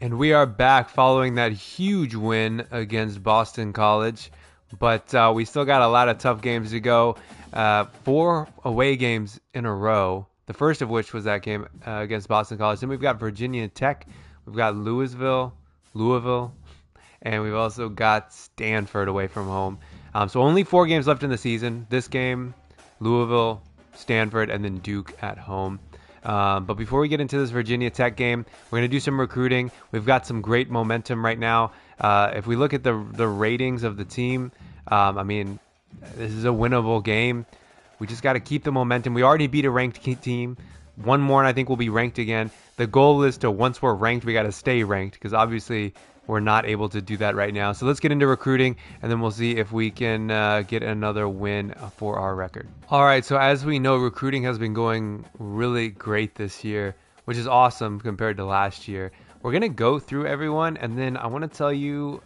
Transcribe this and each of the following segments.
And we are back following that huge win against Boston College. But we still got a lot of tough games to go. 4 away games in a row. The first of which was that game against Boston College. Then we've got Virginia Tech. We've got Louisville. And we've also got Stanford away from home. So only 4 games left in the season. This game, Louisville, Stanford, and then Duke at home. But before we get into this Virginia Tech game, we're going to do some recruiting. We've got some great momentum right now. If we look at the ratings of the team, this is a winnable game. We just got to keep the momentum. We already beat a ranked team. One more, and I think we'll be ranked again. The goal is to, once we're ranked, we got to stay ranked because obviously we're not able to do that right now. So let's get into recruiting, and then we'll see if we can get another win for our record. All right, so as we know, recruiting has been going really great this year, which is awesome compared to last year. We're going to go through everyone, and then I want to tell you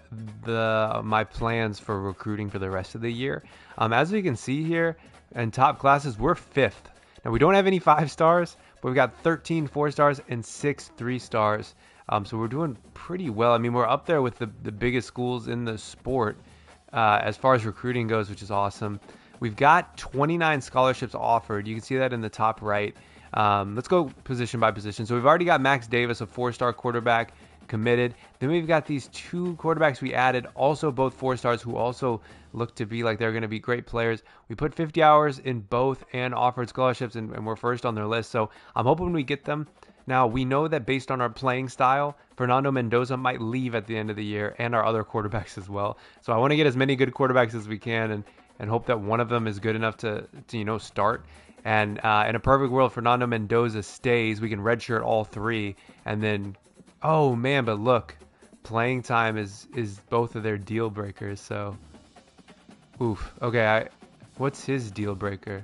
my plans for recruiting for the rest of the year. As we can see here, in top classes, we're 5th. Now, we don't have any 5 stars, but we've got 13 4 stars and 6 3 stars. So we're doing pretty well. I mean, we're up there with the biggest schools in the sport as far as recruiting goes, which is awesome. We've got 29 scholarships offered. You can see that in the top right. Let's go position by position. So we've already got Max Davis, a 4-star quarterback, committed. Then we've got these 2 quarterbacks we added, also both 4 stars, who also look to be like they're going to be great players. We put 50 hours in both and offered scholarships, and we're first on their list. So I'm hoping we get them. Now, we know that based on our playing style, Fernando Mendonza might leave at the end of the year, and our other quarterbacks as well. So I want to get as many good quarterbacks as we can and hope that one of them is good enough to start. And in a perfect world, Fernando Mendoza stays. We can redshirt all 3. And then, oh, man, but look, playing time is both of their deal breakers. So, oof. Okay, what's his deal breaker?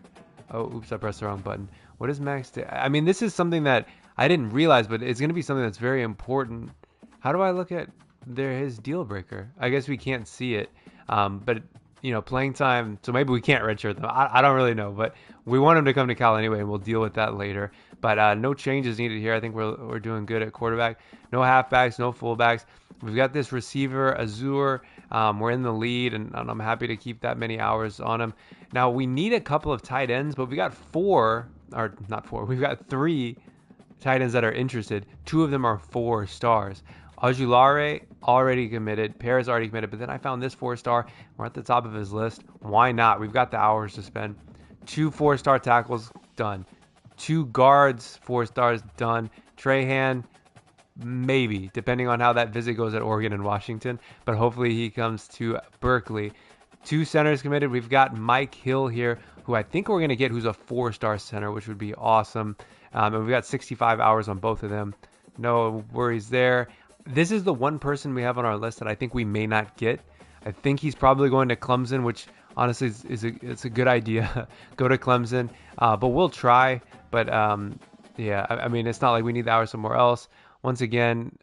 Oh, oops, I pressed the wrong button. What is Max? I mean, this is something that I didn't realize, but it's going to be something that's very important. How do I look at his deal breaker? I guess we can't see it. But, playing time, so maybe we can't redshirt them. I don't really know, but we want him to come to Cal anyway, and we'll deal with that later. But no changes needed here. I think we're doing good at quarterback. No halfbacks, no fullbacks. We've got this receiver, Azur. We're in the lead, and I'm happy to keep that many hours on him. Now, we need a couple of tight ends, but we got 4, or not 4, we've got 3 tight ends that are interested. 2 of them are 4 stars. Ajulare already committed. Perez already committed. But then I found this 4-star. We're at the top of his list. Why not? We've got the hours to spend. 2 4-star tackles, done. 2 guards, 4 stars, done. Trahan, maybe, depending on how that visit goes at Oregon and Washington. But hopefully he comes to Berkeley. 2 centers committed. We've got Mike Hill here, who I think we're going to get, who's a 4-star center, which would be awesome. And we've got 65 hours on both of them. No worries there. This is the one person we have on our list that I think we may not get. I think he's probably going to Clemson, which honestly it's a good idea. Go to Clemson, but we'll try. But yeah, I mean, it's not like we need the hours somewhere else. Once again,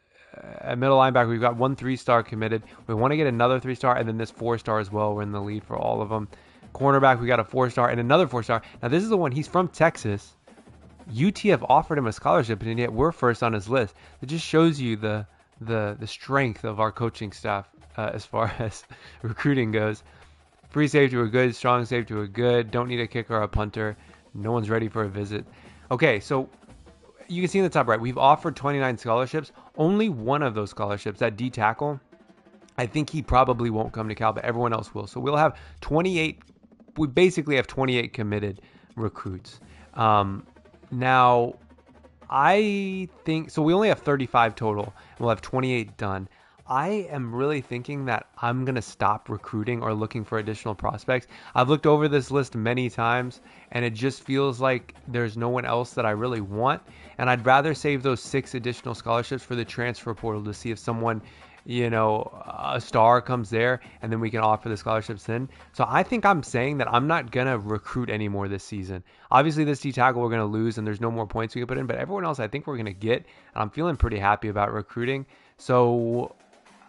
at middle linebacker, we've got 1 3-star committed. We want to get another 3-star and then this 4-star as well. We're in the lead for all of them. Cornerback, we got a 4-star and another 4-star. Now this is the one. He's from Texas. UTF offered him a scholarship, and yet we're first on his list. It just shows you the strength of our coaching staff as far as recruiting goes. Free safety, we're good. Strong safety, we're good. Don't need a kicker or a punter. No one's ready for a visit. Okay, so you can see in the top right, we've offered 29 scholarships. Only one of those scholarships, that D tackle, I think he probably won't come to Cal, but everyone else will. So we'll have 28. We basically have 28 committed recruits. Now, I think, so we only have 35 total. We'll have 28 done. I am really thinking that I'm going to stop recruiting or looking for additional prospects. I've looked over this list many times, and it just feels like there's no one else that I really want. And I'd rather save those 6 additional scholarships for the transfer portal to see if someone, a star comes there, and then we can offer the scholarships then. So I think I'm saying that I'm not going to recruit anymore this season. Obviously, this D tackle we're going to lose, and there's no more points we can put in, but everyone else I think we're going to get, and I'm feeling pretty happy about recruiting. So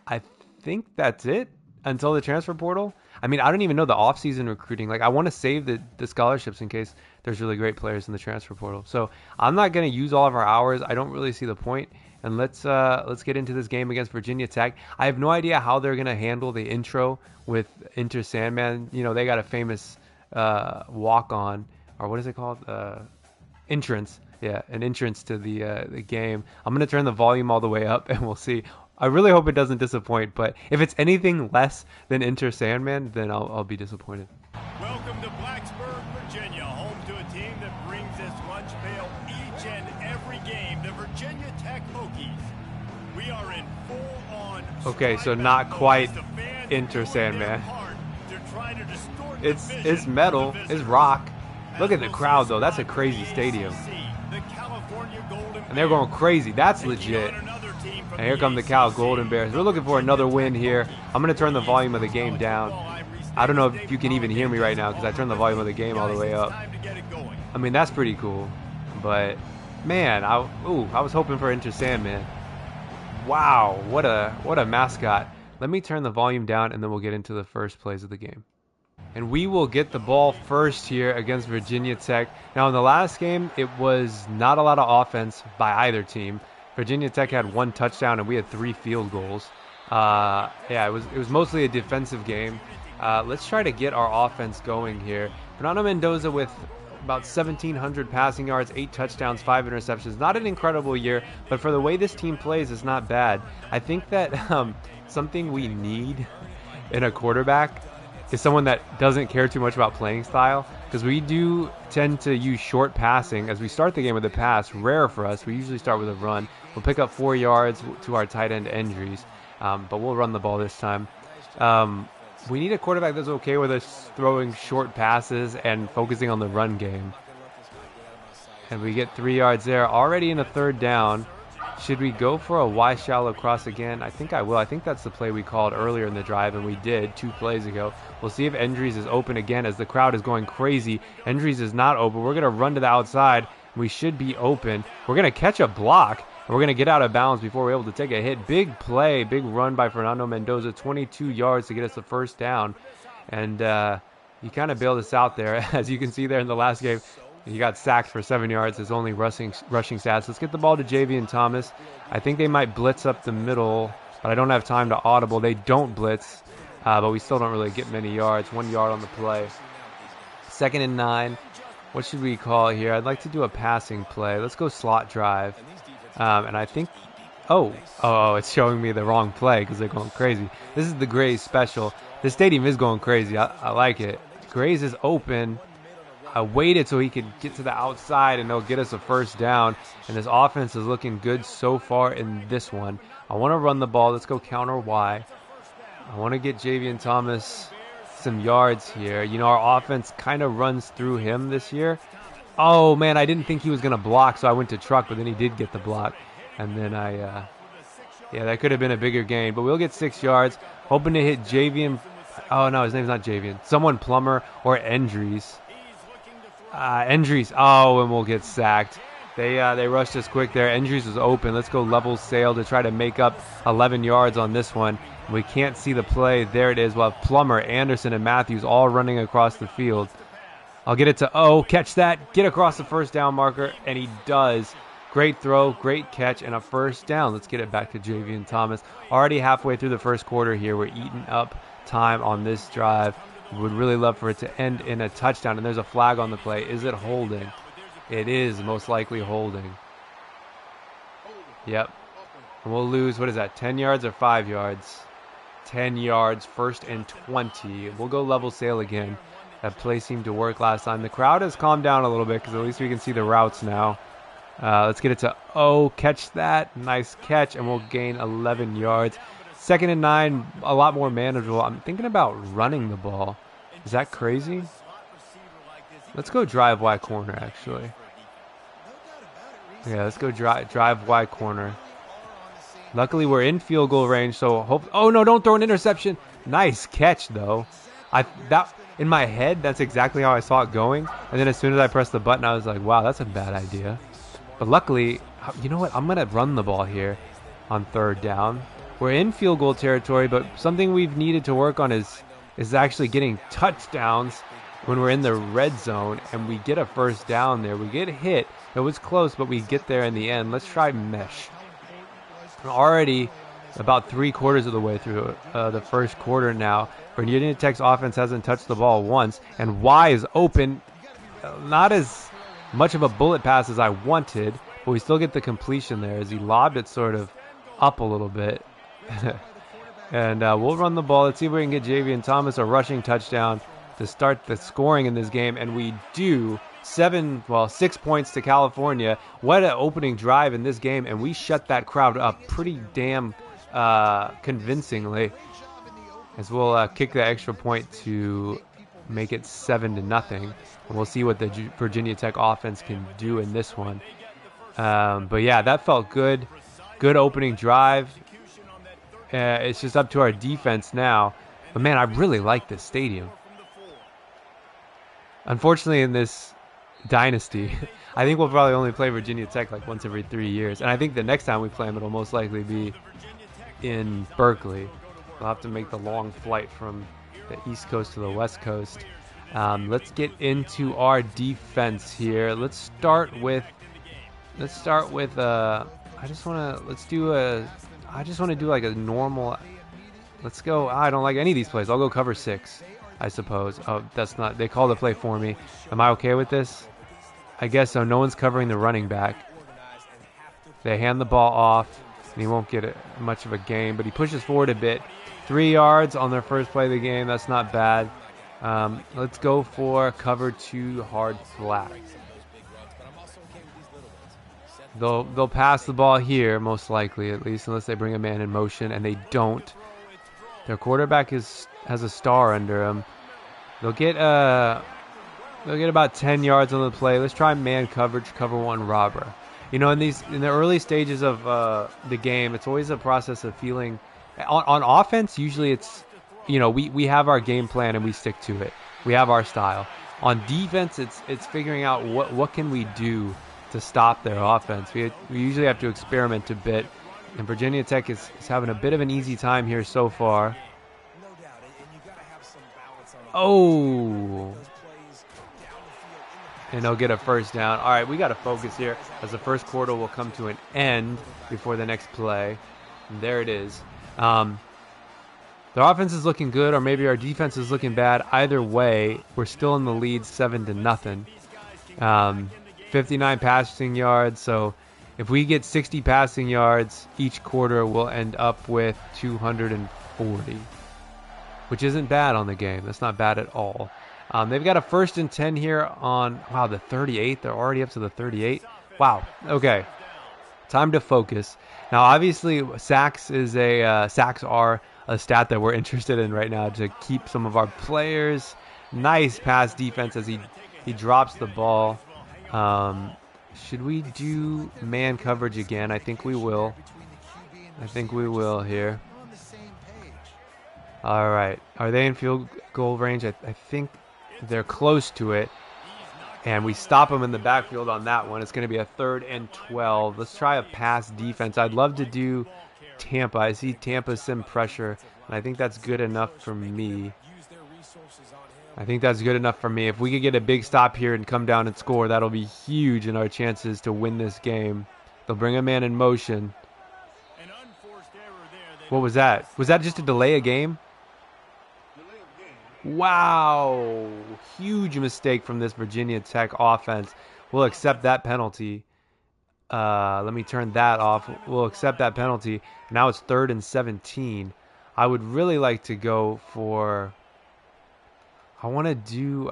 I think that's it until the transfer portal. I mean, I don't even know the off-season recruiting. Like, I want to save the scholarships in case there's really great players in the transfer portal. So I'm not going to use all of our hours. I don't really see the point. and let's get into this game against Virginia Tech. I have no idea how they're gonna handle the intro with Enter Sandman. You know, they got a famous walk on, or what is it called? Entrance. Yeah, an entrance to the game. I'm gonna turn the volume all the way up, and we'll see. I really hope it doesn't disappoint, but if it's anything less than Enter Sandman, then I'll be disappointed. Welcome to Blacksburg, Virginia, home to a team that brings its lunch pail each and every game, the Virginia Tech Hokies. We are in full-on. Okay, so not quite Enter Sandman. It's metal, it's rock. Look at the crowd though. That's a crazy stadium. And they're going crazy. That's legit. And here come the Cal Golden Bears. We're looking for another win here. I'm going to turn the volume of the game down. I don't know if you can even hear me right now because I turned the volume of the game all the way up. I mean, that's pretty cool. But, man, I was hoping for Enter Sandman. Wow, what a mascot. Let me turn the volume down and then we'll get into the first plays of the game. And we will get the ball first here against Virginia Tech. Now, in the last game, it was not a lot of offense by either team. Virginia Tech had 1 touchdown and we had 3 field goals. Yeah, it was mostly a defensive game. Let's try to get our offense going here. Fernando Mendonza with about 1,700 passing yards, 8 touchdowns, 5 interceptions. Not an incredible year, but for the way this team plays, it's not bad. I think that something we need in a quarterback is someone that doesn't care too much about playing style, because we do tend to use short passing as we start the game with a pass. Rare for us. We usually start with a run. We'll pick up 4 yards to our tight end injuries, but we'll run the ball this time. We need a quarterback that's okay with us throwing short passes and focusing on the run game. And we get 3 yards there, already in a 3rd down. Should we go for a Y shallow cross again? I think I will. I think that's the play we called earlier in the drive, and we did 2 plays ago. We'll see if Endries is open again as the crowd is going crazy. Endries is not open. We're going to run to the outside. We should be open. We're going to catch a block, and we're going to get out of bounds before we're able to take a hit. Big play, big run by Fernando Mendoza, 22 yards to get us the 1st down. And he kind of bailed us out there. As you can see there in the last game, he got sacked for 7 yards, his only rushing stats. Let's get the ball to Javian Thomas. I think they might blitz up the middle, but I don't have time to audible. They don't blitz, but we still don't really get many yards. 1 yard on the play. 2nd and 9. What should we call here? I'd like to do a passing play. Let's go slot drive. And I think... Oh, it's showing me the wrong play because they're going crazy. This is the Grays special. The stadium is going crazy. I like it. Grays is open. I waited so he could get to the outside and they'll get us a 1st down. And this offense is looking good so far in this one. I want to run the ball. Let's go counter Y. I want to get Javian Thomas some yards here. You know, our offense kind of runs through him this year. Oh, man, I didn't think he was going to block, so I went to truck, but then he did get the block. And then yeah, that could have been a bigger gain. But we'll get 6 yards. Hoping to hit Javian. Oh, no, his name's not Javian. Someone Plummer or Endries. Endries. Oh, and we'll get sacked. They rushed us quick there. Endries was open. Let's go level sail to try to make up 11 yards on this one. We can't see the play. There it is. We'll have Plummer, Anderson, and Matthews all running across the field. I'll get it to catch that. Get across the 1st down marker, and he does. Great throw, great catch, and a 1st down. Let's get it back to Javian Thomas. Already halfway through the 1st quarter here. We're eating up time on this drive. Would really love for it to end in a touchdown, and there's a flag on the play. Is it holding? It is most likely holding. Yep. And we'll lose, what is that, 10 yards or 5 yards? 10 yards, 1st and 20. We'll go level sail again. That play seemed to work last time. The crowd has calmed down a little bit because at least we can see the routes now. Let's get it to catch that. Nice catch, and we'll gain 11 yards. 2nd and 9, a lot more manageable. I'm thinking about running the ball. Is that crazy? Let's go drive Y corner, actually. Yeah, let's go drive Y corner. Luckily, we're in field goal range, so hope. Oh no! Don't throw an interception. Nice catch, though. In my head, that's exactly how I saw it going. And then as soon as I pressed the button, I was like, "Wow, that's a bad idea." But luckily, you know what? I'm gonna run the ball here on 3rd down. We're in field goal territory, but something we've needed to work on is actually getting touchdowns when we're in the red zone and we get a 1st down there. We get hit. It was close, but we get there in the end. Let's try mesh. already about 3/4 of the way through the first quarter now. Virginia Tech's offense hasn't touched the ball once, and Y is open. Not as much of a bullet pass as I wanted, but we still get the completion there as he lobbed it sort of up a little bit. And we'll run the ball. Let's see if we can get Javian Thomas a rushing touchdown to start the scoring in this game, and we do. 6 points to California. What an opening drive in this game, and we shut that crowd up pretty damn convincingly, as we'll kick that extra point to make it 7-0, and we'll see what the Virginia Tech offense can do in this one. But yeah, that felt good. Good opening drive. It's just up to our defense now. But man, I really like this stadium. Unfortunately, in this Dynasty, I think we'll probably only play Virginia Tech like once every 3 years. And I think the next time we play them, it'll most likely be in Berkeley. We'll have to make the long flight from the East Coast to the West Coast. Let's get into our defense here. Let's start with I just want to do like a normal. Let's go. I don't like any of these plays. I'll go cover 6, I suppose. Oh, that's not. They called the play for me. Am I okay with this? I guess so. No one's covering the running back. They hand the ball off, and he won't get much of a gain, but he pushes forward a bit. 3 yards on their first play of the game. That's not bad. Let's go for cover 2 hard flat. They'll pass the ball here, most likely, at least, unless they bring a man in motion, and they don't. Their quarterback has a star under him. They'll get about 10 yards on the play. Let's try man coverage, cover 1 robber. You know, in the early stages of the game, it's always a process of feeling. On offense, usually it's, you know, we have our game plan and we stick to it. We have our style. On defense, it's figuring out what can we do to stop their offense. We usually have to experiment a bit, and Virginia Tech is having a bit of an easy time here so far. Oh, and they'll get a first down. All right, we got to focus here as the first quarter will come to an end before the next play. And there it is. Their offense is looking good, or maybe our defense is looking bad. Either way, we're still in the lead 7-0. 59 passing yards, so if we get 60 passing yards each quarter, we'll end up with 240, which isn't bad on the game. That's not bad at all. They've got a 1st and 10 here on, wow, the 38. They're already up to the 38. Wow, okay. Time to focus. Now, obviously, sacks are a stat that we're interested in right now to keep some of our players. Nice pass defense as he drops the ball. Should we do man coverage again? I think we will. Here. All right. Are they in field goal range? I think they're close to it. And we stop them in the backfield on that one. It's going to be a 3rd and 12. Let's try a pass defense. I'd love to do Tampa. I see Tampa sim pressure, and I think that's good enough for me. If we could get a big stop here and come down and score, that'll be huge in our chances to win this game. They'll bring a man in motion. What was that? Was that just to delay a game? Wow. Huge mistake from this Virginia Tech offense. We'll accept that penalty. Let me turn that off. We'll accept that penalty. Now it's 3rd and 17. I would really like to go for... I want to do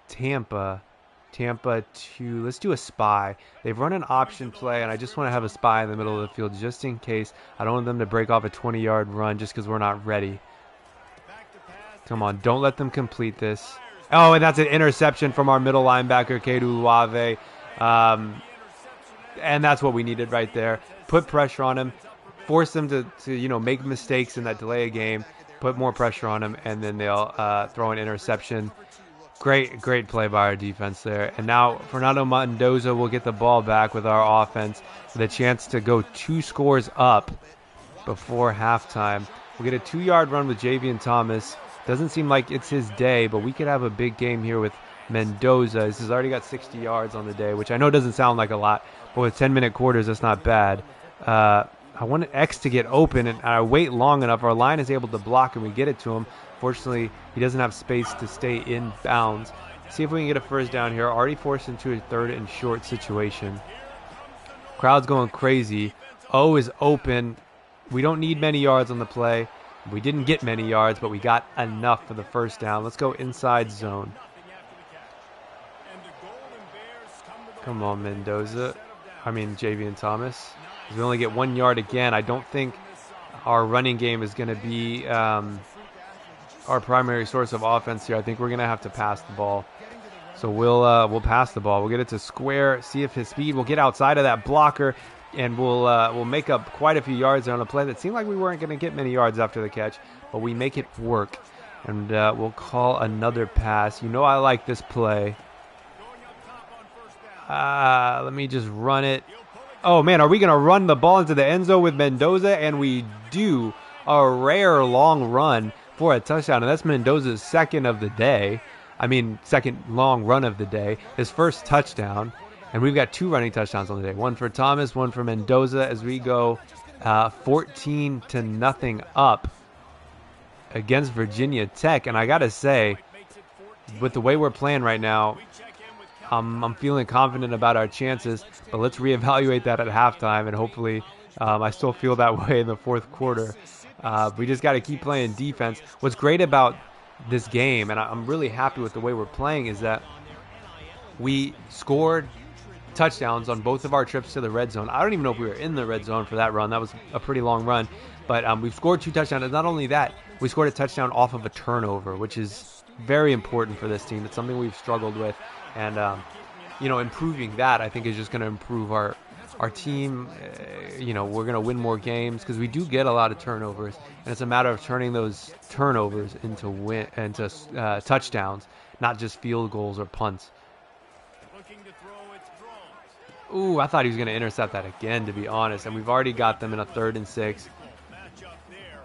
Tampa 2. Let's do a spy. They've run an option play, and I just want to have a spy in the middle of the field just in case. I don't want them to break off a 20-yard run just because we're not ready. Come on, don't let them complete this. Oh, and that's an interception from our middle linebacker, Kedu Uave. And that's what we needed right there. Put pressure on him. Force them to make mistakes in that delay of game. Put more pressure on him, and then they'll throw an interception. Great play by our defense there. And now Fernando Mendonza will get the ball back with our offense with a chance to go 2 scores up before halftime. We'll get a 2-yard run with Javian Thomas. Doesn't seem like it's his day, but we could have a big game here with Mendonza. This has already got 60 yards on the day, which I know doesn't sound like a lot, but with 10-minute quarters, that's not bad. I wanted X to get open, and I wait long enough. Our line is able to block, and we get it to him. Fortunately, he doesn't have space to stay in bounds. See if we can get a first down here. Already forced into a third and short situation. Crowd's going crazy. O is open. We don't need many yards on the play. We didn't get many yards, but we got enough for the first down. Let's go inside zone. Come on, Mendoza. I mean, JV and Thomas. We only get 1 yard again. I don't think our running game is going to be our primary source of offense here. I think we're going to have to pass the ball. So we'll pass the ball. We'll get it to Square. See if his speed will get outside of that blocker, and we'll make up quite a few yards on a play that seemed like we weren't going to get many yards after the catch, but we make it work, and we'll call another pass. You know I like this play. Let me just run it. Oh, man, are we going to run the ball into the end zone with Mendoza? And we do. A rare long run for a touchdown, and that's Mendoza's second of the day. I mean, second long run of the day. His first touchdown. And we've got 2 running touchdowns on the day. One for Thomas, one for Mendoza as we go 14-0 up against Virginia Tech. And I got to say, with the way we're playing right now, I'm feeling confident about our chances. But let's reevaluate that at halftime. And hopefully I still feel that way in the fourth quarter. We just got to keep playing defense. What's great about this game, and I'm really happy with the way we're playing, is that we scored touchdowns on both of our trips to the red zone. I don't even know if we were in the red zone for that run. That was a pretty long run, but we've scored 2 touchdowns. And not only that, we scored a touchdown off of a turnover, which is very important for this team. It's something we've struggled with, and improving that, I think, is just going to improve our team. We're going to win more games because we do get a lot of turnovers, and it's a matter of turning those turnovers into touchdowns, not just field goals or punts. Ooh, I thought he was going to intercept that again, to be honest, and we've already got them in a 3rd and 6.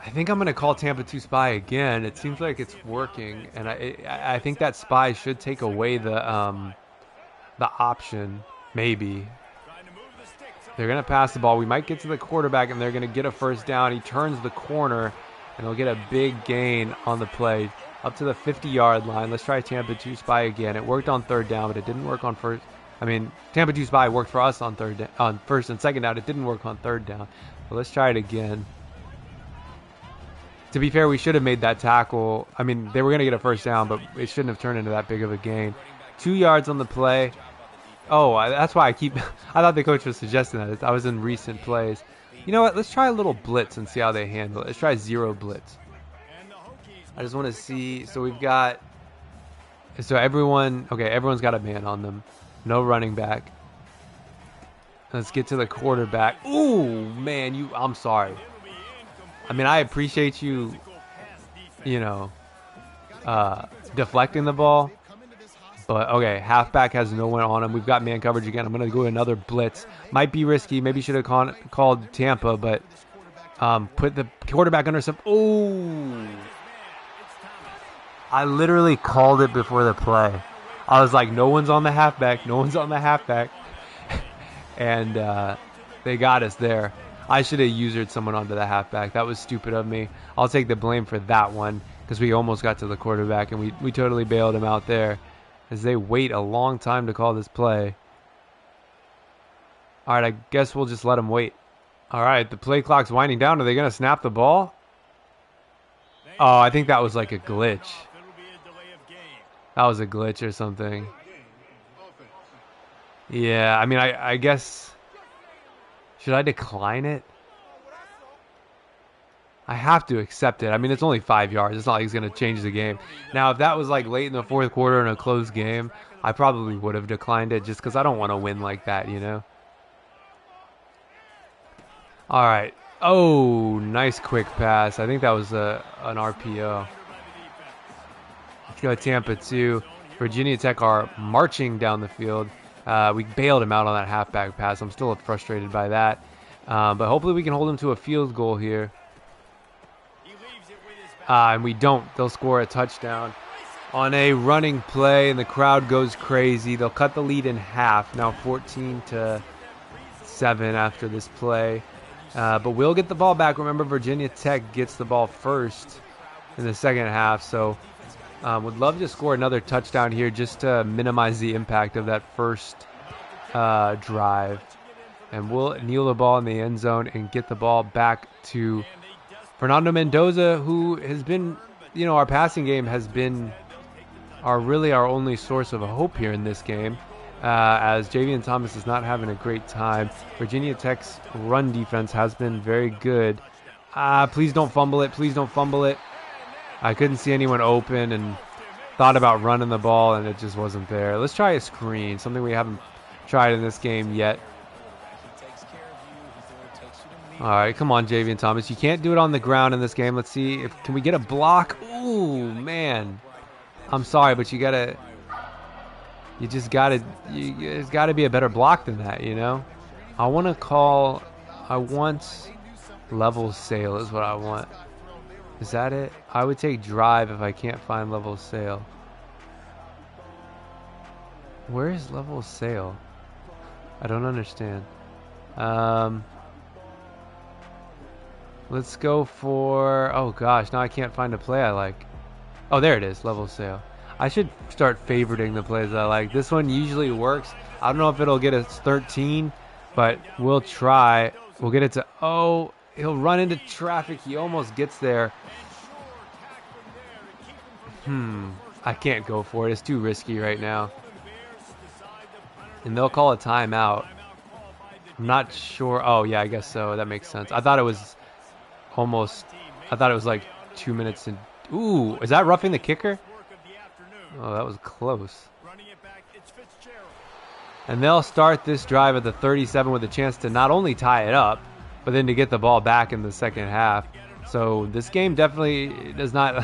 I think I'm going to call Tampa 2 spy again. It seems like it's working, and I think that spy should take away the option, maybe. They're going to pass the ball. We might get to the quarterback, and they're going to get a first down. He turns the corner, and they'll get a big gain on the play up to the 50-yard line. Let's try Tampa 2 spy again. It worked on 3rd down, but it didn't work on first. I mean, Tampa 2 spy worked for us on 1st and 2nd down. It didn't work on 3rd down. But let's try it again. To be fair, we should have made that tackle. I mean, they were going to get a first down, but it shouldn't have turned into that big of a gain. 2 yards on the play. Oh, that's why I thought the coach was suggesting that. I was in recent plays. You know what? Let's try a little blitz and see how they handle it. Let's try 0 blitz. I just want to see. So we've got. So everyone's got a man on them. No running back. Let's get to the quarterback. Ooh, man, I'm sorry. I mean, I appreciate you, deflecting the ball. But, okay, halfback has no one on him. We've got man coverage again. I'm going to go another blitz. Might be risky. Maybe should have called Tampa, but put the quarterback under some. Ooh. I literally called it before the play. I was like, no one's on the halfback. No one's on the halfback. And they got us there. I should have usured someone onto the halfback. That was stupid of me. I'll take the blame for that one because we almost got to the quarterback, and we totally bailed him out there as they wait a long time to call this play. All right, I guess we'll just let them wait. All right, the play clock's winding down. Are they going to snap the ball? Oh, I think that was like a glitch. That was a glitch or something. Yeah, I mean, I guess... Should I decline it? I have to accept it. I mean, it's only 5 yards. It's not like it's going to change the game. Now, if that was like late in the fourth quarter in a close game, I probably would have declined it just because I don't want to win like that, you know? All right. Oh, nice quick pass. I think that was an RPO. Let's go Tampa 2. Virginia Tech are marching down the field. We bailed him out on that halfback pass. I'm still frustrated by that. But hopefully we can hold him to a field goal here. And we don't. They'll score a touchdown on a running play, and the crowd goes crazy. They'll cut the lead in half. Now 14-7 after this play. But we'll get the ball back. Remember, Virginia Tech gets the ball first in the second half. So would love to score another touchdown here just to minimize the impact of that first drive. And we'll kneel the ball in the end zone and get the ball back to Fernando Mendoza, who has been, our passing game has been our only source of hope here in this game. As Javian Thomas is not having a great time. Virginia Tech's run defense has been very good. Please don't fumble it. Please don't fumble it. I couldn't see anyone open and thought about running the ball, and it just wasn't there. Let's try a screen, something we haven't tried in this game yet. All right, come on, Javian Thomas. You can't do it on the ground in this game. Let's see can we get a block. Ooh, man. I'm sorry, but it's got to be a better block than that, I want level sail is what I want. Is that it? I would take drive if I can't find level sail. Where is level sail? I don't understand. Let's go for, oh gosh, now I can't find a play I like. Oh, there it is, level sail. I should start favoriting the plays I like. This one usually works. I don't know if it'll get us 13, but we'll try. We'll get it to, oh, he'll run into traffic. He almost gets there. I can't go for it. It's too risky right now. And they'll call a timeout. I'm not sure. Oh, yeah, I guess so. That makes sense. I thought it was like 2 minutes and, ooh, is that roughing the kicker? Oh, that was close. And they'll start this drive at the 37 with a chance to not only tie it up, but then to get the ball back in the second half. So this game definitely does not...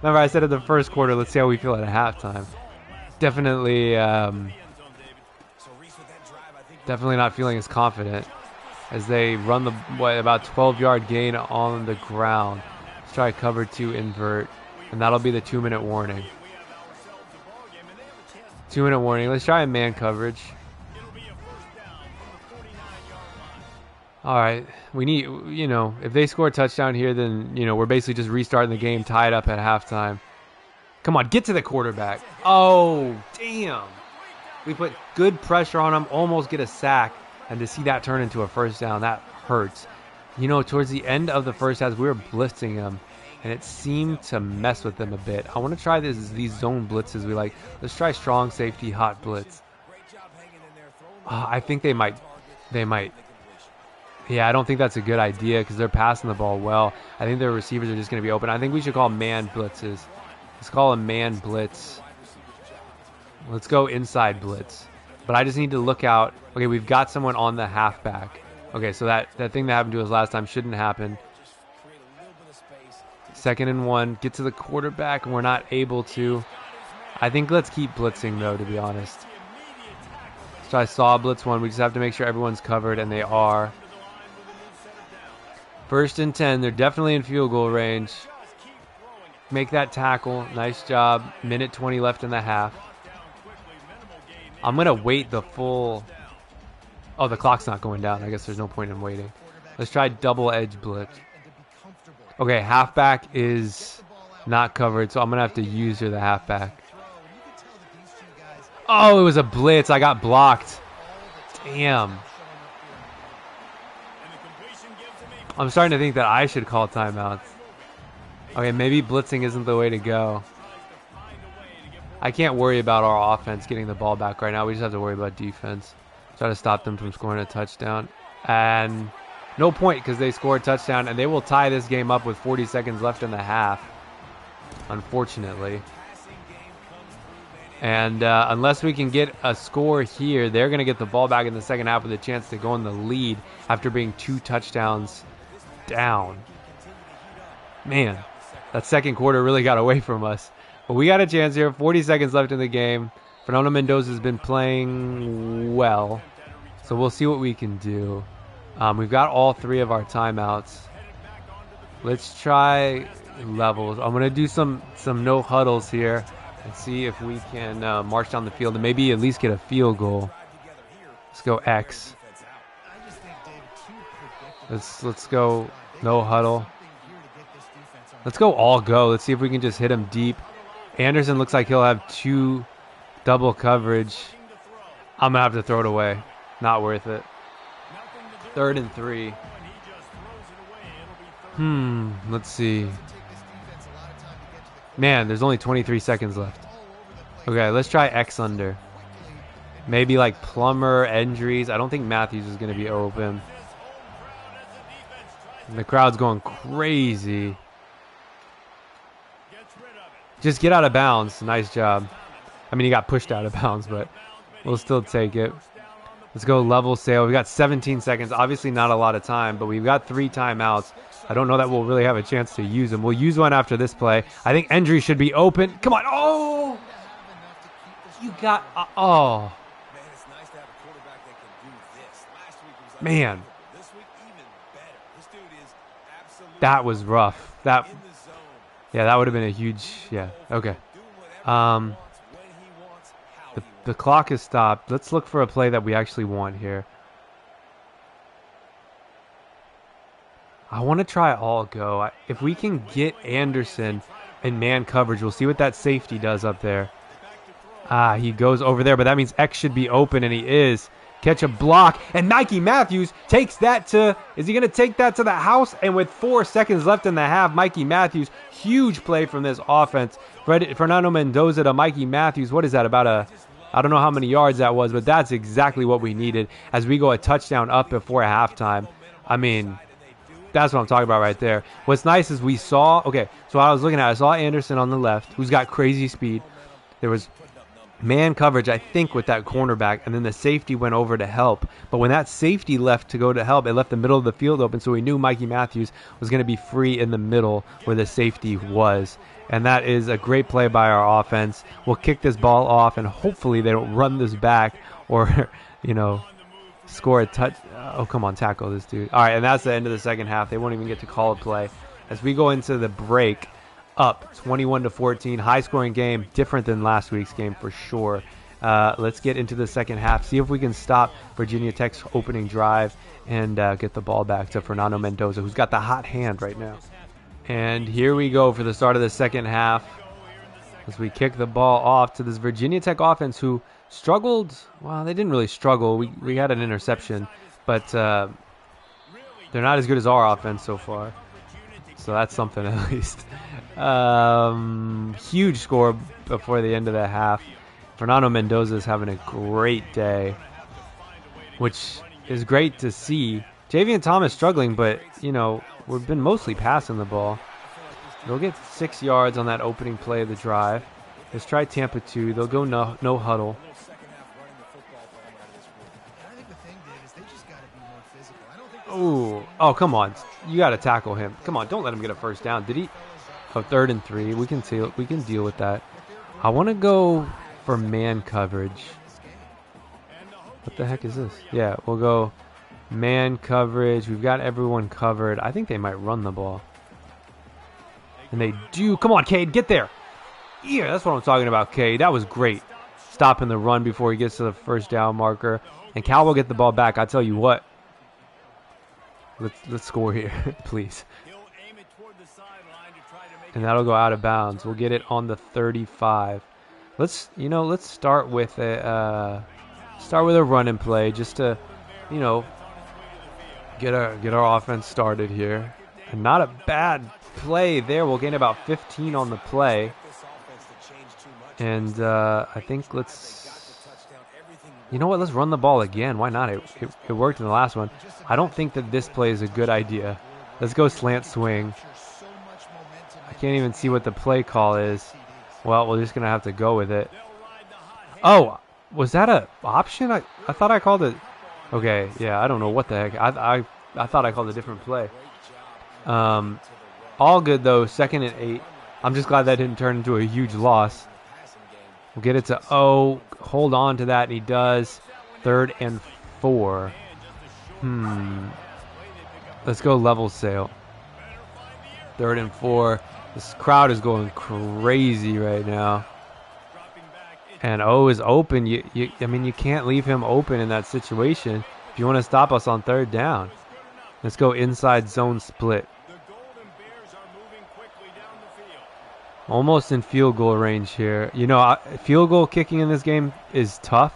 Remember I said in the first quarter, let's see how we feel at halftime. Definitely not feeling as confident as they run the about 12-yard gain on the ground. Let's try cover 2 invert, and that'll be the 2-minute warning. 2-minute warning. Let's try a man coverage. All right. We need, if they score a touchdown here, then, we're basically just restarting the game, tied up at halftime. Come on, get to the quarterback. Oh, damn. We put good pressure on him, almost get a sack, and to see that turn into a first down, that hurts. Towards the end of the first half, we were blitzing him, and it seemed to mess with them a bit. I want to try these zone blitzes we like. Let's try strong safety, hot blitz. I think they might. Yeah, I don't think that's a good idea because they're passing the ball well. I think their receivers are just going to be open. I think we should call man blitzes. Let's call a man blitz. Let's go inside blitz. But I just need to look out. Okay, we've got someone on the halfback. Okay, so that thing that happened to us last time shouldn't happen. 2nd and 1. Get to the quarterback, and we're not able to. I think let's keep blitzing, though, to be honest. So I saw blitz 1. We just have to make sure everyone's covered, and they are. 1st and 10. They're definitely in field goal range. Make that tackle. Nice job. Minute 20 left in the half. I'm going to wait the full... Oh, the clock's not going down. I guess there's no point in waiting. Let's try double edge blitz. Okay, halfback is not covered, so I'm going to have to use the halfback. Oh, it was a blitz. I got blocked. Damn. I'm starting to think that I should call timeouts. Okay, maybe blitzing isn't the way to go. I can't worry about our offense getting the ball back right now. We just have to worry about defense. Try to stop them from scoring a touchdown. And no point because they scored a touchdown, and they will tie this game up with 40 seconds left in the half, unfortunately. And unless we can get a score here, they're going to get the ball back in the second half with a chance to go in the lead after being 2 touchdowns down. Man, that second quarter really got away from us. But we got a chance here. 40 seconds left in the game. Fernando Mendoza has been playing well, so we'll see what we can do. We've got all 3 of our timeouts. Let's try levels. I'm going to do some no huddles here and see if we can march down the field and maybe at least get a field goal. Let's go X. Let's go no huddle. Let's go all go. Let's see if we can just hit him deep. Anderson looks like he'll have 2 double coverage. I'm gonna have to throw it away. Not worth it. 3rd and 3. Let's see. Man, there's only 23 seconds left. Okay, let's try X under. Maybe like Plummer, Endries. I don't think Matthews is going to be open. And the crowd's going crazy. Just get out of bounds. Nice job. I mean, he got pushed out of bounds, but we'll still take it. Let's go level sail. We got 17 seconds. Obviously not a lot of time, but we've got 3 timeouts. I don't know that we'll really have a chance to use them. We'll use one after this play. I think Endry should be open. Come on. Oh! You got... oh. Man. That was rough. Yeah, that would have been a huge... yeah, okay. The clock is stopped. Let's look for a play that we actually want here. I want to try all go. If we can get Anderson in man coverage, we'll see what that safety does up there. He goes over there, but that means X should be open, and he is. Catch a block, and Mikey Matthews takes that to... is he going to take that to the house? And with 4 seconds left in the half, Mikey Matthews, huge play from this offense. Fernando Mendonza to Mikey Matthews. What is that, about a... I don't know how many yards that was, but that's exactly what we needed as we go a touchdown up before halftime. I mean, that's what I'm talking about right there. What's nice is we saw... okay, so I was looking at... I saw Anderson on the left, who's got crazy speed. There was man coverage, I think, with that cornerback, and then the safety went over to help. But when that safety left to go to help, it left the middle of the field open, so we knew Mikey Matthews was going to be free in the middle where the safety was. And that is a great play by our offense. We'll kick this ball off, and hopefully they don't run this back or, you know, score a touch. Oh, come on, tackle this dude. All right, and that's the end of the second half. They won't even get to call a play. As we go into the break, up 21-14, high-scoring game, different than last week's game for sure. Let's get into the second half, see if we can stop Virginia Tech's opening drive and get the ball back to Fernando Mendonza, who's got the hot hand right now. And here we go for the start of the second half as we kick the ball off to this Virginia Tech offense who struggled. Well, they didn't really struggle. We had an interception, but they're not as good as our offense so far. So that's something at least. Huge score before the end of the half. Fernando Mendoza is having a great day, which is great to see. Javian Thomas struggling, but, you know, we've been mostly passing the ball. They'll get 6 yards on that opening play of the drive. Let's try Tampa 2. They'll go no huddle. Ooh. Oh, come on. You got to tackle him. Come on, don't let him get a first down. Did he? Oh, 3rd and 3. We can deal with that. I want to go for man coverage. What the heck is this? Yeah, we'll go man coverage. We've got everyone covered. I think they might run the ball. And they do. Come on, Cade, get there. Yeah, that's what I'm talking about, Cade. That was great. Stopping the run before he gets to the first down marker. And Cal will get the ball back. I tell you what. Let's score here, please. And that'll go out of bounds. We'll get it on the 35. Let's start with a run and play just to, you know, get our offense started here. And not a bad play there. We'll gain about 15 on the play. And I think you know what? Let's run the ball again. Why not? It worked in the last one. I don't think that this play is a good idea. Let's go slant swing. I can't even see what the play call is. Well, we're just going to have to go with it. Oh, was that an option? I thought I called it. Okay, yeah, I don't know what the heck. I thought I called a different play. All good, though. 2nd and 8. I'm just glad that didn't turn into a huge loss. We'll get it to O. Hold on to that, and he does. 3rd and 4. Let's go level sail. 3rd and 4. This crowd is going crazy right now. And O is open. I mean, you can't leave him open in that situation if you want to stop us on 3rd down. Let's go inside zone split. Almost in field goal range here. You know, field goal kicking in this game is tough,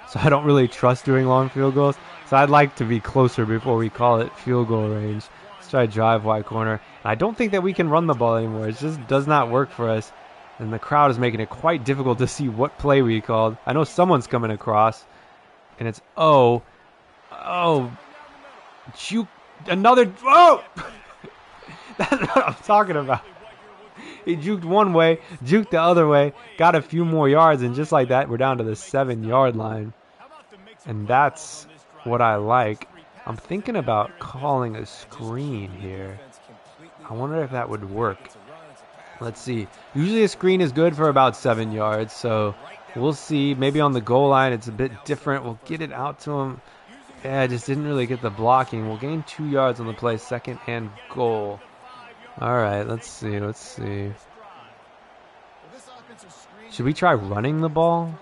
so I don't really trust doing long field goals. So I'd like to be closer before we call it field goal range. Let's try drive wide corner. I don't think that we can run the ball anymore. It just does not work for us. And the crowd is making it quite difficult to see what play we called. I know someone's coming across. And it's, oh, juke, another, oh! That's what I'm talking about. He juked one way, juked the other way, got a few more yards, and just like that, we're down to the 7-yard line. And that's what I like. I'm thinking about calling a screen here. I wonder if that would work. Let's see. Usually a screen is good for about 7 yards, so we'll see. Maybe on the goal line it's a bit different. We'll get it out to him. Yeah, I just didn't really get the blocking. We'll gain 2 yards on the play, 2nd and goal. All right, let's see. Should we try running the ball?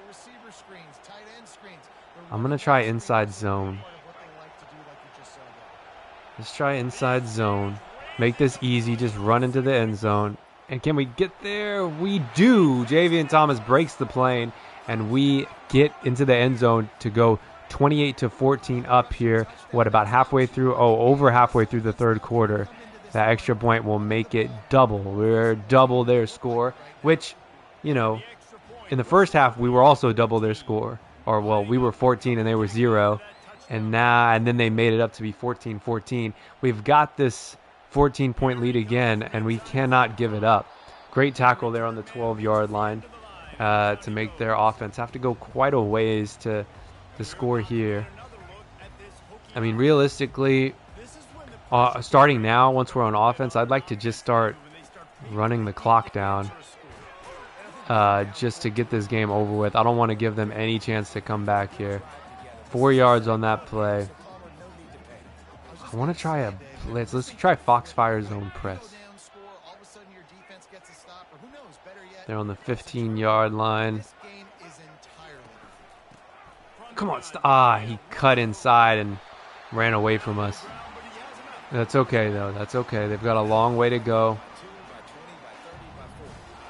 I'm going to try inside zone. Let's try inside zone. Make this easy. Just run into the end zone. And can we get there? We do. Javian Thomas breaks the plane, and we get into the end zone to go 28-14 up here. What, about halfway through? Oh, over halfway through the third quarter. That extra point will make it double. We're double their score, which, you know, in the first half, we were also double their score. Or, well, we were 14 and they were 0. And then they made it up to be 14-14. We've got this 14-point lead again, and we cannot give it up. Great tackle there on the 12-yard line to make their offense have to go quite a ways to score here. I mean, realistically, starting now, once we're on offense, I'd like to just start running the clock down just to get this game over with. I don't want to give them any chance to come back here. 4 yards on that play. I want to try a blitz. Let's try Foxfire zone press. They're on the 15-yard line. Come on. He cut inside and ran away from us. That's okay, though. That's okay. They've got a long way to go.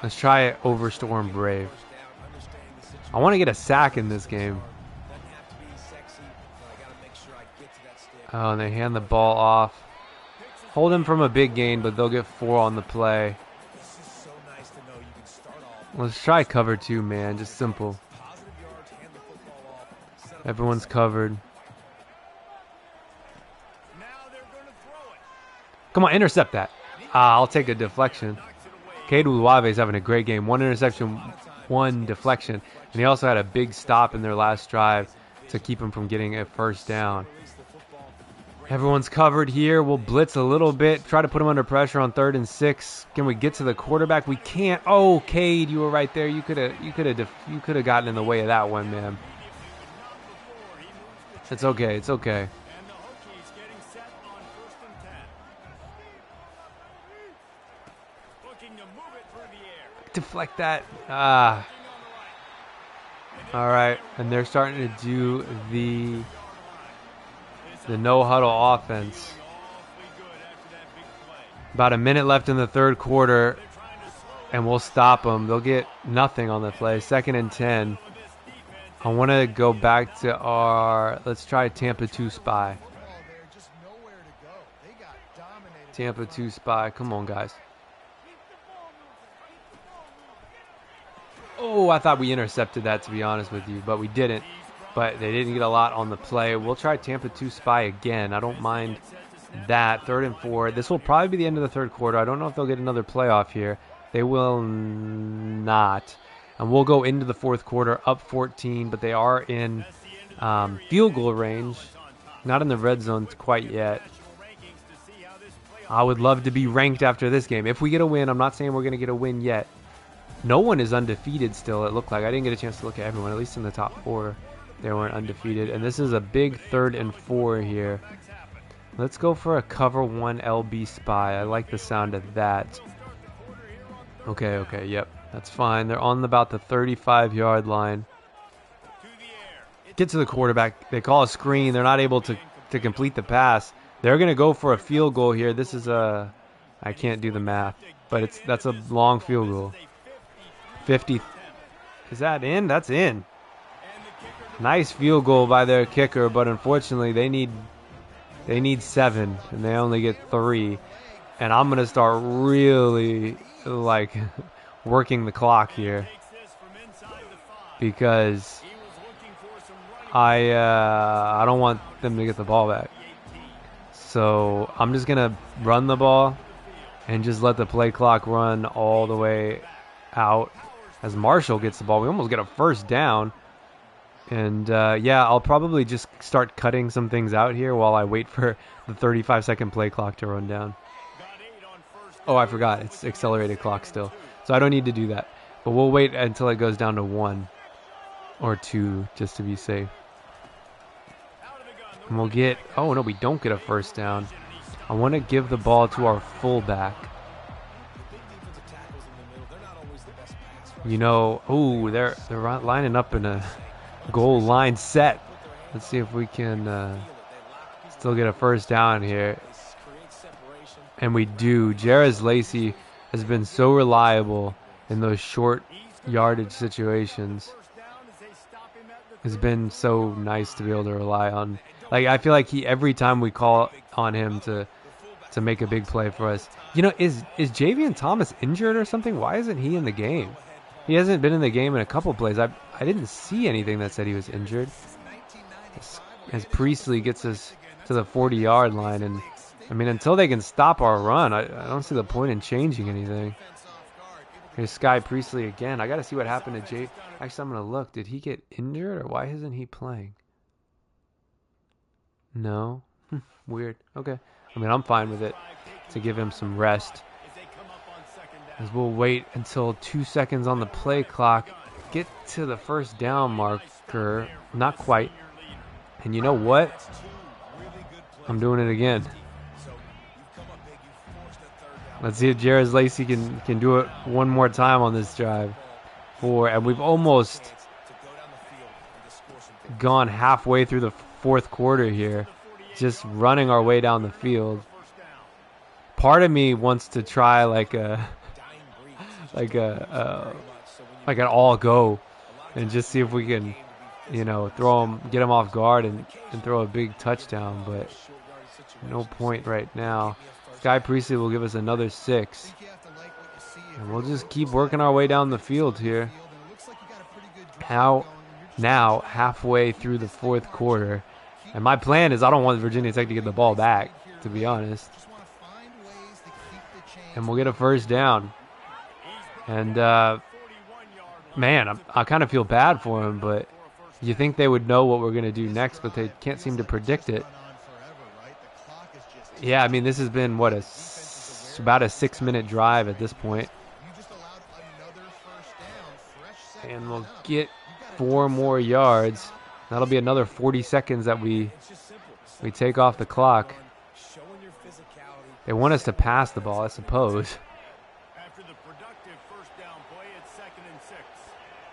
Let's try it over Storm Brave. I want to get a sack in this game. Oh, and they hand the ball off. Hold him from a big gain, but they'll get 4 on the play. Let's try cover 2, man. Just simple. Everyone's covered. Come on, intercept that. I'll take a deflection. Cade Uluave is having a great game. 1 interception, 1 deflection. And he also had a big stop in their last drive to keep him from getting a first down. Everyone's covered here. We'll blitz a little bit. Try to put him under pressure on 3rd and 6. Can we get to the quarterback? We can't. Oh, Cade, you were right there. You could have gotten in the way of that one, man. It's okay. It's okay. Deflect that. All right, and they're starting to do the no huddle offense. About a minute left in the third quarter, and we'll stop them. They'll get nothing on the play. 2nd and 10. I want to go back to let's try Tampa 2 spy. Tampa 2 spy. Come on, guys. Oh, I thought we intercepted that, to be honest with you, but we didn't. But they didn't get a lot on the play. We'll try Tampa 2 spy again. I don't mind that. 3rd and 4. This will probably be the end of the third quarter. I don't know if they'll get another playoff here. They will not. And we'll go into the fourth quarter up 14, but they are in field goal range. Not in the red zone quite yet. I would love to be ranked after this game. If we get a win, I'm not saying we're going to get a win yet. No one is undefeated still, it looked like. I didn't get a chance to look at everyone, at least in the top 4. They weren't undefeated. And this is a big 3rd and 4 here. Let's go for a cover 1 LB spy. I like the sound of that. Okay, yep. That's fine. They're on about the 35-yard line. Get to the quarterback. They call a screen. They're not able to complete the pass. They're going to go for a field goal here. This is a, I can't do the math, but that's a long field goal. 50. Is that in? That's in. Nice field goal by their kicker, but unfortunately they need 7 and they only get 3. And I'm going to start really like working the clock here because I don't want them to get the ball back. So I'm just going to run the ball and just let the play clock run all the way out as Marshall gets the ball. We almost get a first down. And yeah, I'll probably just start cutting some things out here while I wait for the 35-second play clock to run down. Oh, I forgot. It's accelerated clock still. So I don't need to do that. But we'll wait until it goes down to 1 or 2 just to be safe. And we'll get... Oh, no, we don't get a first down. I want to give the ball to our fullback. You know... Oh, they're lining up in a goal line set. Let's see if we can still get a first down here. And we do. Jarez Lacey has been so reliable in those short yardage situations. It's been so nice to be able to rely on. Like, I feel like every time we call on him to make a big play for us. You know, is Javian Thomas injured or something? Why isn't he in the game? He hasn't been in the game in a couple plays. I didn't see anything that said he was injured. As Priestley gets us to the 40-yard line, and I mean, until they can stop our run, I don't see the point in changing anything. Here's Sky Priestley again. I got to see what happened to Jay. Actually, I'm going to look. Did he get injured, or why isn't he playing? No. Weird. Okay. I mean, I'm fine with it to give him some rest. As we'll wait until 2 seconds on the play clock. Get to the first down marker. Not quite. And you know what? I'm doing it again. Let's see if Jarez Lacey can do it one more time on this drive. And we've almost gone halfway through the fourth quarter here, just running our way down the field. Part of me wants to try like an all go, and just see if we can, you know, get him off guard and throw a big touchdown. But no point right now. Sky Priestley will give us another 6. And we'll just keep working our way down the field here. Now halfway through the fourth quarter. And my plan is I don't want Virginia Tech to get the ball back, to be honest. And we'll get a first down. And, man, I kind of feel bad for him, but you think they would know what we're going to do next, but they can't seem to predict it. Yeah, I mean, this has been, what, about a 6-minute drive at this point. And we'll get 4 more yards. That'll be another 40 seconds that we take off the clock. They want us to pass the ball, I suppose.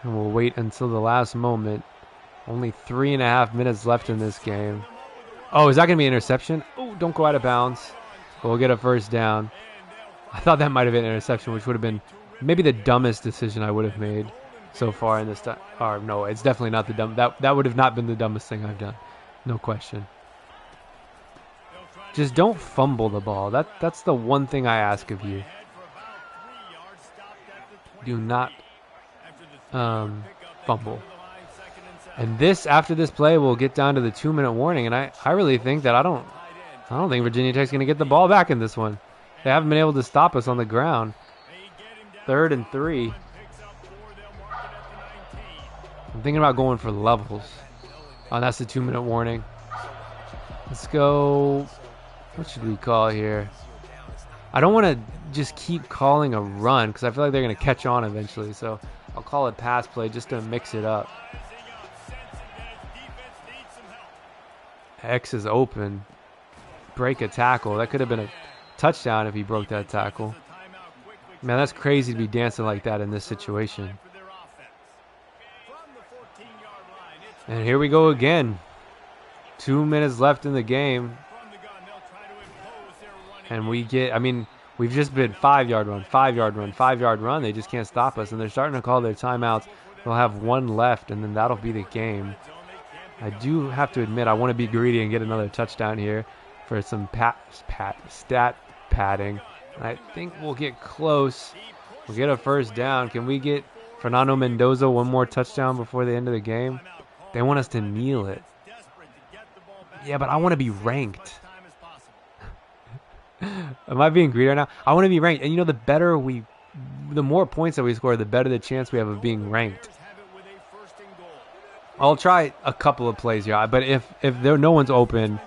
And we'll wait until the last moment. Only 3.5 minutes left in this game. Oh, is that going to be an interception? Oh, don't go out of bounds. We'll get a first down. I thought that might have been an interception, which would have been maybe the dumbest decision I would have made so far in this time. Or no, it's definitely not the dumb. That would have not been the dumbest thing I've done. No question. Just don't fumble the ball. That's the one thing I ask of you. Do not fumble. And after this play, we'll get down to the 2-minute warning. And I really think that I don't think Virginia Tech's going to get the ball back in this one. They haven't been able to stop us on the ground. 3rd and 3. I'm thinking about going for levels. Oh, that's the 2-minute warning. Let's go. What should we call here? I don't want to just keep calling a run because I feel like they're going to catch on eventually. So I'll call it pass play just to mix it up. X is open. Break a tackle. That could have been a touchdown if he broke that tackle. Man, that's crazy to be dancing like that in this situation. And here we go again. 2 minutes left in the game. And we get, I mean, we've just been 5-yard run, 5-yard run, 5-yard run. They just can't stop us. And they're starting to call their timeouts. They'll have one left, and then that'll be the game. I do have to admit, I want to be greedy and get another touchdown here for some stat padding. And I think we'll get close. We'll get a first down. Can we get Fernando Mendoza one more touchdown before the end of the game? They want us to kneel it. Yeah, but I want to be ranked. Am I being greedy right now? I want to be ranked. And you know, the more points that we score, the better the chance we have of being ranked. I'll try a couple of plays here, but if no one's open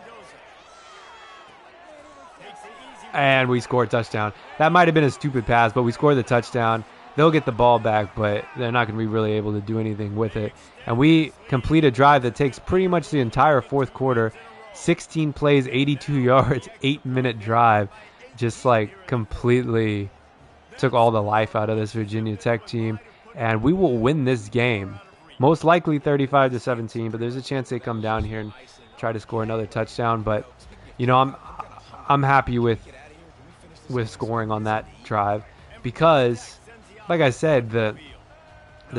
and we score a touchdown, that might have been a stupid pass, but we score the touchdown. They'll get the ball back, but they're not going to be really able to do anything with it. And we complete a drive that takes pretty much the entire fourth quarter. 16 plays, 82 yards, 8-minute drive. Just like completely took all the life out of this Virginia Tech team. And we will win this game. Most likely 35-17, but there's a chance they come down here and try to score another touchdown. But, you know, I'm happy with scoring on that drive because, like I said, the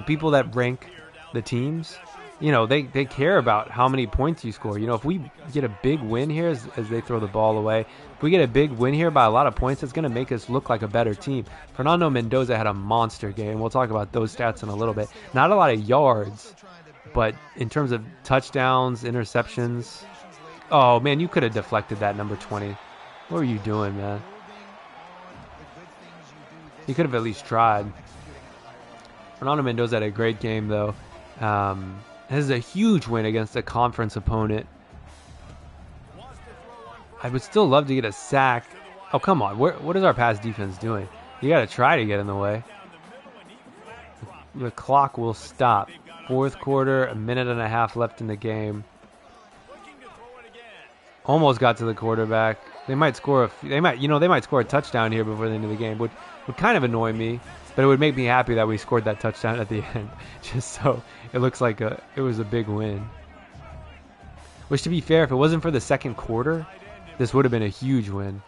people that rank the teams, you know, they care about how many points you score. You know, if we get a big win here as they throw the ball away, if we get a big win here by a lot of points, it's going to make us look like a better team. Fernando Mendoza had a monster game. We'll talk about those stats in a little bit. Not a lot of yards, but in terms of touchdowns, interceptions. Oh, man, you could have deflected that, number 20. What were you doing, man? You could have at least tried. Fernando Mendoza had a great game, though. This is a huge win against a conference opponent. I would still love to get a sack. Oh, come on. What is our pass defense doing? You got to try to get in the way. The clock will stop. Fourth quarter, a minute and a half left in the game. Almost got to the quarterback. They might score they might score a touchdown here before the end of the game, which would kind of annoy me, but it would make me happy that we scored that touchdown at the end, just so it looks like it was a big win. Which, to be fair, if it wasn't for the second quarter, this would have been a huge win.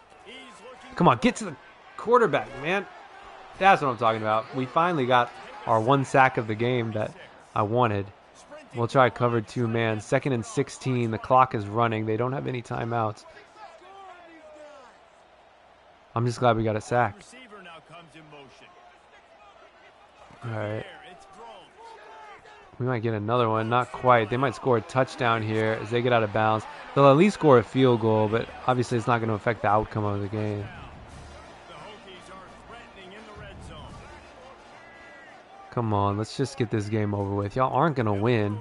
Come on, get to the quarterback, man. That's what I'm talking about. We finally got our one sack of the game that I wanted. We'll try cover 2 man. 2nd and 16. The clock is running. They don't have any timeouts. I'm just glad we got a sack. All right. We might get another one. Not quite. They might score a touchdown here as they get out of bounds. They'll at least score a field goal, but obviously it's not going to affect the outcome of the game. Come on, let's just get this game over with. Y'all aren't going to win.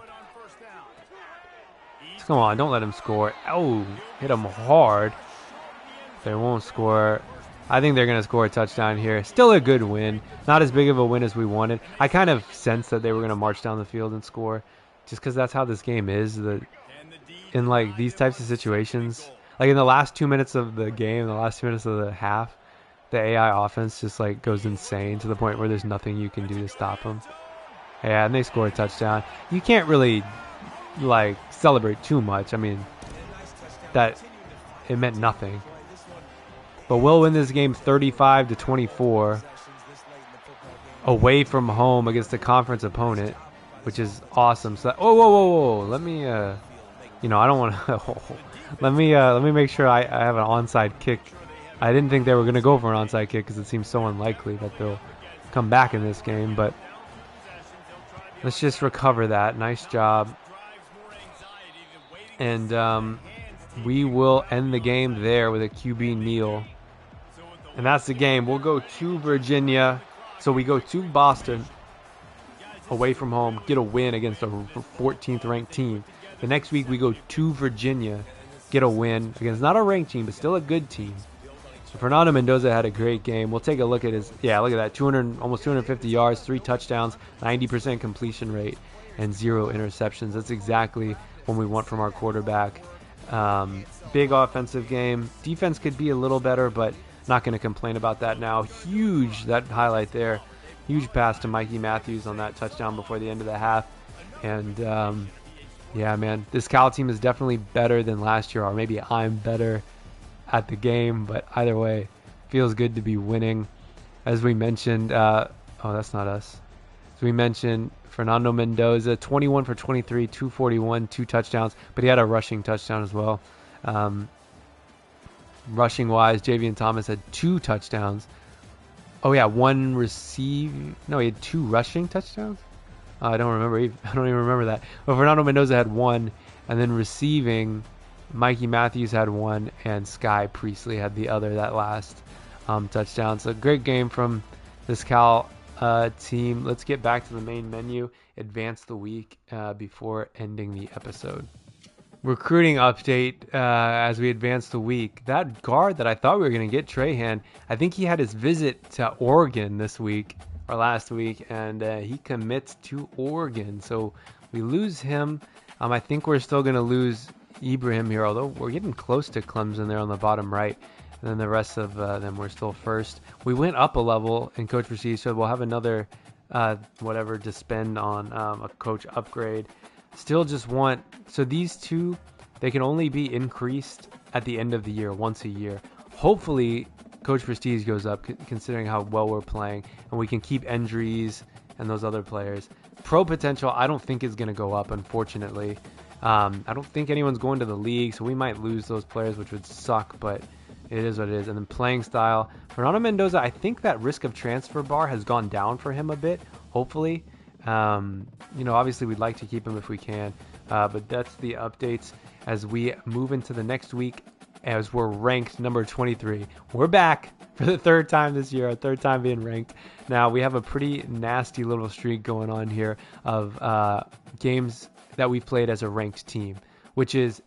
Come on, don't let him score. Oh, hit him hard. They won't score. I think they're going to score a touchdown here. Still a good win. Not as big of a win as we wanted. I kind of sensed that they were going to march down the field and score, just because that's how this game is. In like these types of situations, like in the last 2 minutes of the game, the last 2 minutes of the half, the AI offense just like goes insane to the point where there's nothing you can do to stop them. Yeah, and they score a touchdown. You can't really like celebrate too much. I mean, that it meant nothing. But we'll win this game 35-24 away from home against a conference opponent, which is awesome. So, whoa. Let me, I don't want to. let me make sure I have an onside kick. I didn't think they were going to go for an onside kick because it seems so unlikely that they'll come back in this game. But let's just recover that. Nice job. And we will end the game there with a QB kneel. And that's the game. We'll go to Virginia. So we go to Boston away from home, get a win against a 14th ranked team. The next week we go to Virginia, get a win against not a ranked team, but still a good team. So Fernando Mendoza had a great game. We'll take a look at his, look at that, almost 250 yards, 3 touchdowns, 90% completion rate, and 0 interceptions. That's exactly what we want from our quarterback. Big offensive game. Defense could be a little better, but not going to complain about that now. Huge, that highlight there. Huge pass to Mikey Matthews on that touchdown before the end of the half. And, yeah, man, this Cal team is definitely better than last year, or maybe I'm better. at the game, but either way, feels good to be winning. As we mentioned, oh, that's not us. As we mentioned, Fernando Mendonza, 21 for 23, 241, 2 touchdowns, but he had a rushing touchdown as well. Rushing wise, Javian Thomas had 2 touchdowns. Oh yeah, 1 receive. No, he had 2 rushing touchdowns. I don't remember. I don't even remember that. But Fernando Mendoza had 1, and then receiving, Mikey Matthews had 1, and Sky Priestley had the other, that last touchdown. So great game from this Cal team. Let's get back to the main menu, advance the week before ending the episode. Recruiting update as we advance the week. That guard that I thought we were going to get, Trahan, I think he had his visit to Oregon this week or last week, and he commits to Oregon. So we lose him. I think we're still going to lose Ibrahim here, although we're getting close to Clemson there on the bottom right. And then the rest of them, we're still first. We went up a level in Coach Prestige, so we'll have another whatever to spend on a coach upgrade. Still just want, so these two, they can only be increased at the end of the year, once a year. Hopefully, Coach Prestige goes up, considering how well we're playing, and we can keep Endries and those other players. Pro potential, I don't think is going to go up, unfortunately. I don't think anyone's going to the league, so we might lose those players, which would suck, but it is what it is. And then playing style, Fernando Mendoza, I think that risk of transfer bar has gone down for him a bit, hopefully. Obviously we'd like to keep him if we can, but that's the updates as we move into the next week as we're ranked number 23. We're back for the 3rd time this year, our 3rd time being ranked. Now we have a pretty nasty little streak going on here of games that we've played as a ranked team, which is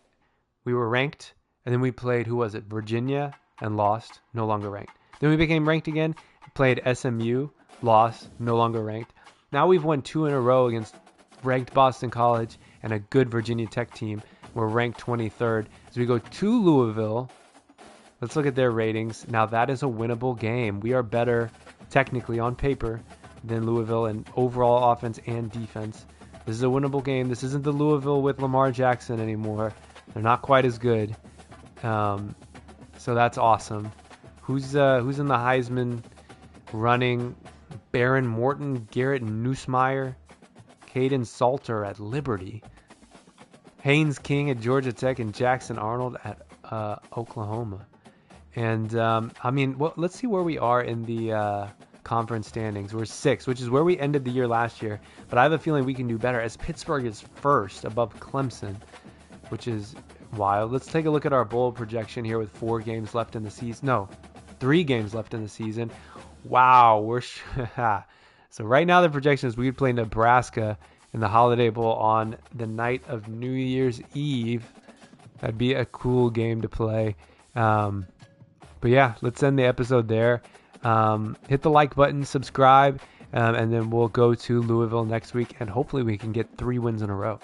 we were ranked and then we played, who was it? Virginia, and lost, no longer ranked. Then we became ranked again, played SMU, lost, no longer ranked. Now we've won 2 in a row against ranked Boston College and a good Virginia Tech team. We're ranked 23rd. As we go to Louisville, let's look at their ratings. Now that is a winnable game. We are better, technically on paper, than Louisville in overall offense and defense. This is a winnable game. This isn't the Louisville with Lamar Jackson anymore. They're not quite as good. So that's awesome. Who's in the Heisman running? Baron Morton, Garrett Nussmeier, Caden Salter at Liberty, Haynes King at Georgia Tech, and Jackson Arnold at Oklahoma. And let's see where we are in the conference standings. We're 6th, which is where we ended the year last year. But I have a feeling we can do better as Pittsburgh is 1st above Clemson, which is wild. Let's take a look at our bowl projection here with 4 games left in the season. No, 3 games left in the season. Wow, so right now the projection is we'd play Nebraska in the Holiday Bowl on the night of New Year's Eve. That'd be a cool game to play. But yeah, let's end the episode there. Hit the like button, subscribe, and then we'll go to Louisville next week, and hopefully we can get 3 wins in a row.